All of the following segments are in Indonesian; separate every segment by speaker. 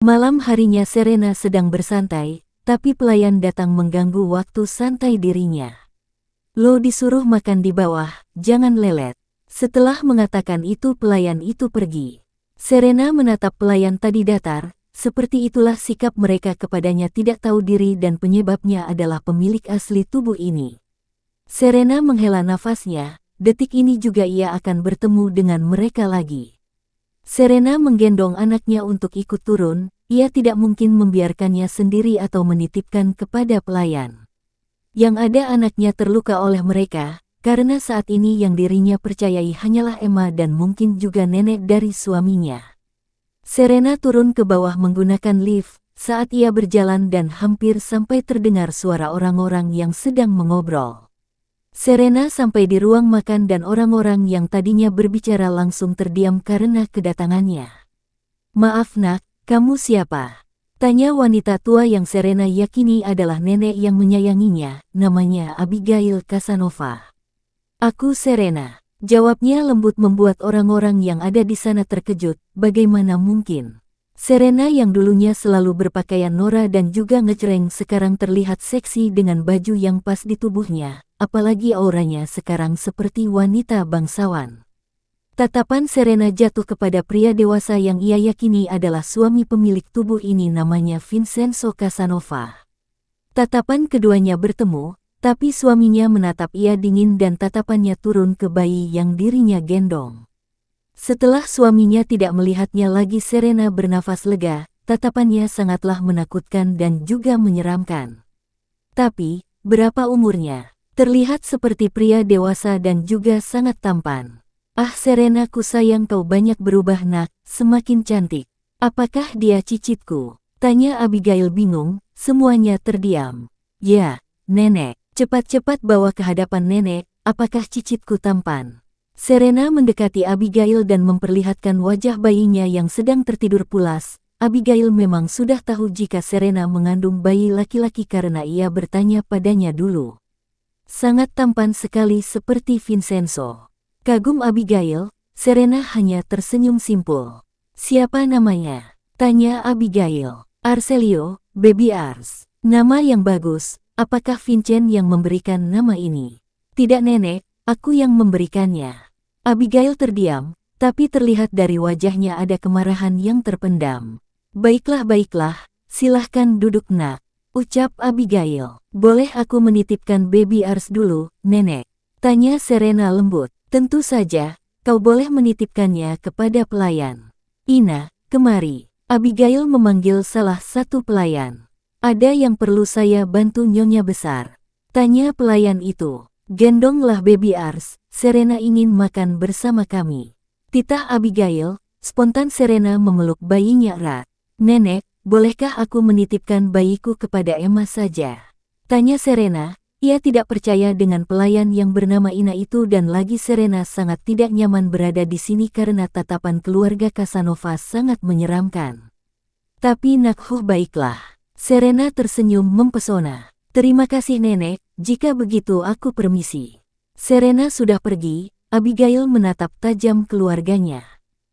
Speaker 1: Malam harinya Serena sedang bersantai, tapi pelayan datang mengganggu waktu santai dirinya. Lo disuruh makan di bawah, jangan lelet. Setelah mengatakan itu pelayan itu pergi. Serena menatap pelayan tadi datar, seperti itulah sikap mereka kepadanya tidak tahu diri dan penyebabnya adalah pemilik asli tubuh ini. Serena menghela nafasnya, detik ini juga ia akan bertemu dengan mereka lagi. Serena menggendong anaknya untuk ikut turun, ia tidak mungkin membiarkannya sendiri atau menitipkan kepada pelayan. Yang ada anaknya terluka oleh mereka, karena saat ini yang dirinya percayai hanyalah Emma dan mungkin juga nenek dari suaminya. Serena turun ke bawah menggunakan lift, saat ia berjalan dan hampir sampai terdengar suara orang-orang yang sedang mengobrol. Serena sampai di ruang makan dan orang-orang yang tadinya berbicara langsung terdiam karena kedatangannya. "Maaf nak, kamu siapa?" tanya wanita tua yang Serena yakini adalah nenek yang menyayanginya, namanya Abigail Casanova. "Aku Serena," jawabnya lembut membuat orang-orang yang ada di sana terkejut, bagaimana mungkin? Serena yang dulunya selalu berpakaian norak dan juga ngejreng sekarang terlihat seksi dengan baju yang pas di tubuhnya, apalagi auranya sekarang seperti wanita bangsawan. Tatapan Serena jatuh kepada pria dewasa yang ia yakini adalah suami pemilik tubuh ini namanya Vincenzo Casanova. Tatapan keduanya bertemu, tapi suaminya menatap ia dingin dan tatapannya turun ke bayi yang dirinya gendong. Setelah suaminya tidak melihatnya lagi Serena bernafas lega, tatapannya sangatlah menakutkan dan juga menyeramkan. Tapi, berapa umurnya? Terlihat seperti pria dewasa dan juga sangat tampan. "Ah Serena ku sayang kau banyak berubah nak, semakin cantik." "Apakah dia cicitku?" tanya Abigail bingung, semuanya terdiam. "Ya, nenek, cepat-cepat bawa ke hadapan nenek, apakah cicitku tampan?" Serena mendekati Abigail dan memperlihatkan wajah bayinya yang sedang tertidur pulas. Abigail memang sudah tahu jika Serena mengandung bayi laki-laki karena ia bertanya padanya dulu. Sangat tampan sekali seperti Vincenzo. Kagum Abigail, Serena hanya tersenyum simpul. "Siapa namanya?" tanya Abigail. "Arcelio, Baby Ars." "Nama yang bagus, apakah Vincent yang memberikan nama ini?" "Tidak nenek, aku yang memberikannya." Abigail terdiam, tapi terlihat dari wajahnya ada kemarahan yang terpendam. Baiklah, silahkan duduk nak," ucap Abigail. "Boleh aku menitipkan Baby Ars dulu, nenek?" tanya Serena lembut. "Tentu saja, kau boleh menitipkannya kepada pelayan." "Ina, kemari." Abigail memanggil salah satu pelayan. "Ada yang perlu saya bantu nyonya besar?" tanya pelayan itu. "Gendonglah Baby Ars, Serena ingin makan bersama kami." Titah Abigail, spontan Serena memeluk bayinya erat. "Nenek, bolehkah aku menitipkan bayiku kepada Emma saja?" tanya Serena. Ia tidak percaya dengan pelayan yang bernama Ina itu dan lagi Serena sangat tidak nyaman berada di sini karena tatapan keluarga Casanova sangat menyeramkan. "Tapi nak baiklah." Serena tersenyum mempesona. "Terima kasih nenek, jika begitu aku permisi." Serena sudah pergi, Abigail menatap tajam keluarganya.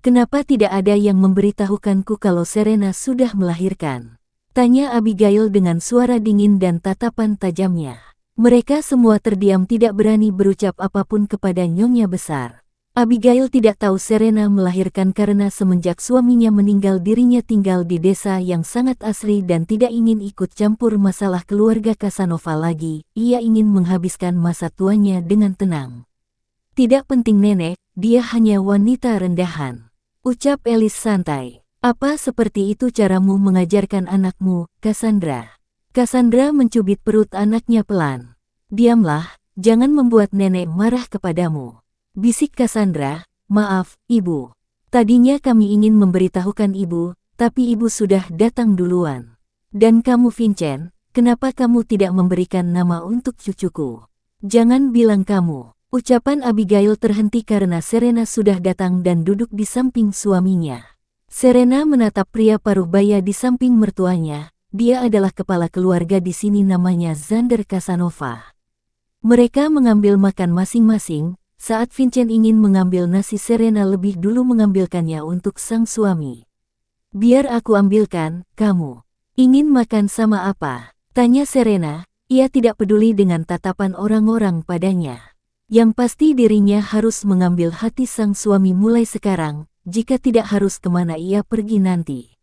Speaker 1: "Kenapa tidak ada yang memberitahukanku kalau Serena sudah melahirkan?" tanya Abigail dengan suara dingin dan tatapan tajamnya. Mereka semua terdiam tidak berani berucap apapun kepada nyonya besar. Abigail tidak tahu Serena melahirkan karena semenjak suaminya meninggal dirinya tinggal di desa yang sangat asri dan tidak ingin ikut campur masalah keluarga Casanova lagi. Ia ingin menghabiskan masa tuanya dengan tenang. "Tidak penting nenek, dia hanya wanita rendahan," ucap Elis santai. "Apa seperti itu caramu mengajarkan anakmu, Cassandra?" Cassandra mencubit perut anaknya pelan. "Diamlah, jangan membuat nenek marah kepadamu," bisik Cassandra. "Maaf, ibu. Tadinya kami ingin memberitahukan ibu, tapi ibu sudah datang duluan. Dan kamu Vincent, kenapa kamu tidak memberikan nama untuk cucuku?" "Jangan bilang kamu." Ucapan Abigail terhenti karena Serena sudah datang dan duduk di samping suaminya. Serena menatap pria paruh baya di samping mertuanya. Dia adalah kepala keluarga di sini namanya Zander Casanova. Mereka mengambil makan masing-masing. Saat Vincent ingin mengambil nasi Serena lebih dulu mengambilkannya untuk sang suami. Biar aku ambilkan, kamu. Ingin makan sama apa? Tanya Serena. Ia tidak peduli dengan tatapan orang-orang padanya. Yang pasti dirinya harus mengambil hati sang suami mulai sekarang, jika tidak harus kemana ia pergi nanti.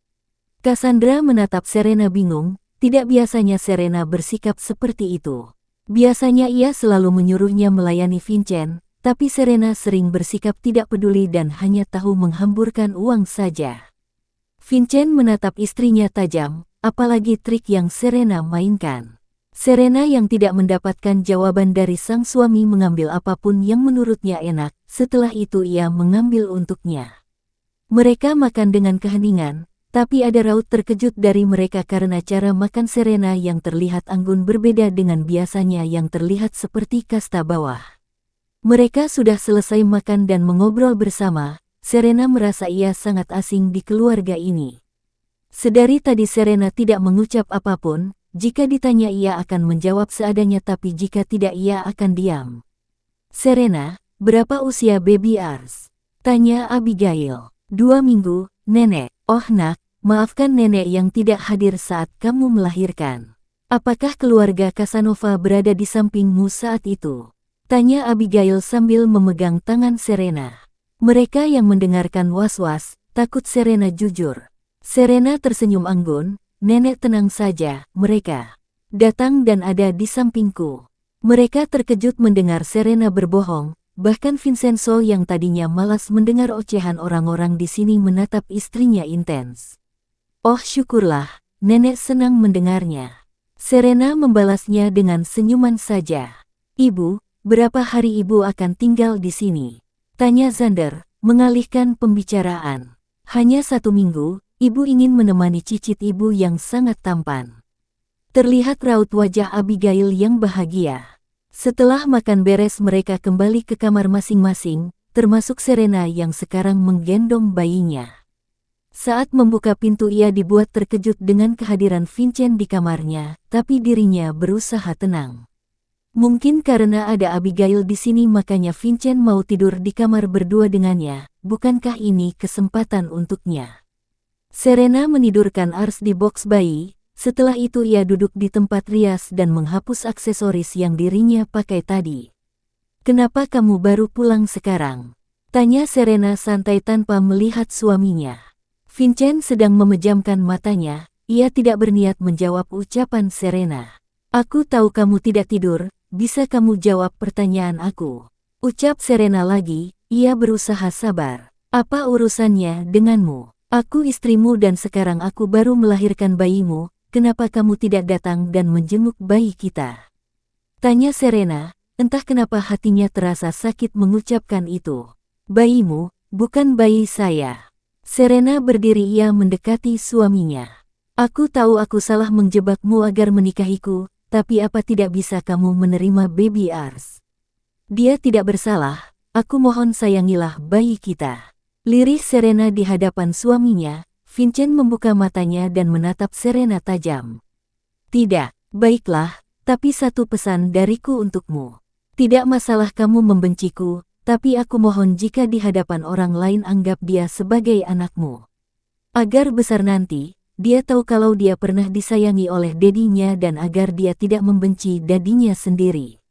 Speaker 1: Cassandra menatap Serena bingung, tidak biasanya Serena bersikap seperti itu. Biasanya ia selalu menyuruhnya melayani Vincent, tapi Serena sering bersikap tidak peduli dan hanya tahu menghamburkan uang saja. Vincent menatap istrinya tajam, apalagi trik yang Serena mainkan. Serena yang tidak mendapatkan jawaban dari sang suami mengambil apapun yang menurutnya enak, setelah itu ia mengambil untuknya. Mereka makan dengan keheningan, tapi ada raut terkejut dari mereka karena cara makan Serena yang terlihat anggun berbeda dengan biasanya yang terlihat seperti kasta bawah. Mereka sudah selesai makan dan mengobrol bersama. Serena merasa ia sangat asing di keluarga ini. Sedari tadi Serena tidak mengucap apapun, jika ditanya ia akan menjawab seadanya tapi jika tidak ia akan diam. Serena, berapa usia baby Ars? Tanya Abigail. 2 minggu, nenek. Oh nak, maafkan nenek yang tidak hadir saat kamu melahirkan. Apakah keluarga Casanova berada di sampingmu saat itu? Tanya Abigail sambil memegang tangan Serena. Mereka yang mendengarkan was-was, takut Serena jujur. Serena tersenyum anggun, nenek tenang saja, mereka datang dan ada di sampingku. Mereka terkejut mendengar Serena berbohong, bahkan Vincenzo yang tadinya malas mendengar ocehan orang-orang di sini menatap istrinya intens. Oh syukurlah, nenek senang mendengarnya. Serena membalasnya dengan senyuman saja. Ibu, berapa hari ibu akan tinggal di sini? Tanya Xander, mengalihkan pembicaraan. Hanya 1 minggu, ibu ingin menemani cicit ibu yang sangat tampan. Terlihat raut wajah Abigail yang bahagia. Setelah makan beres mereka kembali ke kamar masing-masing, termasuk Serena yang sekarang menggendong bayinya. Saat membuka pintu ia dibuat terkejut dengan kehadiran Vincent di kamarnya, tapi dirinya berusaha tenang. Mungkin karena ada Abigail di sini makanya Vincent mau tidur di kamar berdua dengannya, bukankah ini kesempatan untuknya? Serena menidurkan Ars di box bayi, setelah itu ia duduk di tempat rias dan menghapus aksesoris yang dirinya pakai tadi. Kenapa kamu baru pulang sekarang? Tanya Serena santai tanpa melihat suaminya. Vincent sedang memejamkan matanya, ia tidak berniat menjawab ucapan Serena. Aku tahu kamu tidak tidur. Bisa kamu jawab pertanyaan aku? Ucap Serena lagi, ia berusaha sabar. Apa urusannya denganmu? Aku istrimu dan sekarang aku baru melahirkan bayimu, kenapa kamu tidak datang dan menjenguk bayi kita? Tanya Serena, entah kenapa hatinya terasa sakit mengucapkan itu. Bayimu, bukan bayi saya. Serena berdiri ia mendekati suaminya. Aku tahu aku salah menjebakmu agar menikahiku, tapi apa tidak bisa kamu menerima baby Ars? Dia tidak bersalah, aku mohon sayangilah bayi kita. Lirih Serena di hadapan suaminya, Vincent membuka matanya dan menatap Serena tajam. Tidak, baiklah, tapi satu pesan dariku untukmu. Tidak masalah kamu membenciku, tapi aku mohon jika di hadapan orang lain anggap dia sebagai anakmu. Agar besar nanti, dia tahu kalau dia pernah disayangi oleh dedinya dan agar dia tidak membenci dadinya sendiri.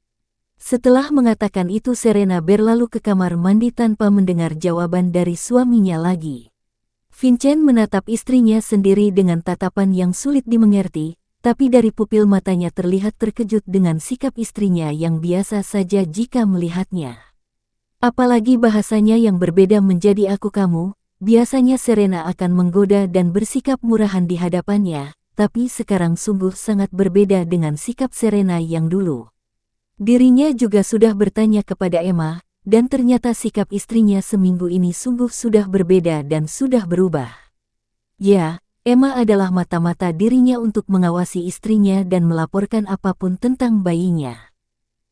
Speaker 1: Setelah mengatakan itu Serena berlalu ke kamar mandi tanpa mendengar jawaban dari suaminya lagi. Vincent menatap istrinya sendiri dengan tatapan yang sulit dimengerti, tapi dari pupil matanya terlihat terkejut dengan sikap istrinya yang biasa saja jika melihatnya. Apalagi bahasanya yang berbeda menjadi aku kamu. Biasanya Serena akan menggoda dan bersikap murahan di hadapannya, tapi sekarang sungguh sangat berbeda dengan sikap Serena yang dulu. Dirinya juga sudah bertanya kepada Emma, dan ternyata sikap istrinya seminggu ini sungguh sudah berbeda dan sudah berubah. Ya, Emma adalah mata-mata dirinya untuk mengawasi istrinya dan melaporkan apapun tentang bayinya.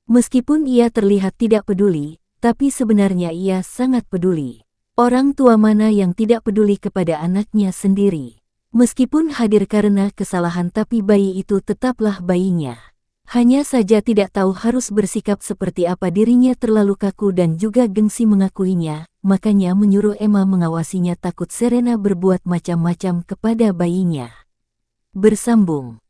Speaker 1: Meskipun ia terlihat tidak peduli, tapi sebenarnya ia sangat peduli. Orang tua mana yang tidak peduli kepada anaknya sendiri? Meskipun hadir karena kesalahan tapi bayi itu tetaplah bayinya. Hanya saja tidak tahu harus bersikap seperti apa, dirinya terlalu kaku dan juga gengsi mengakuinya, makanya menyuruh Emma mengawasinya, takut Serena berbuat macam-macam kepada bayinya. Bersambung.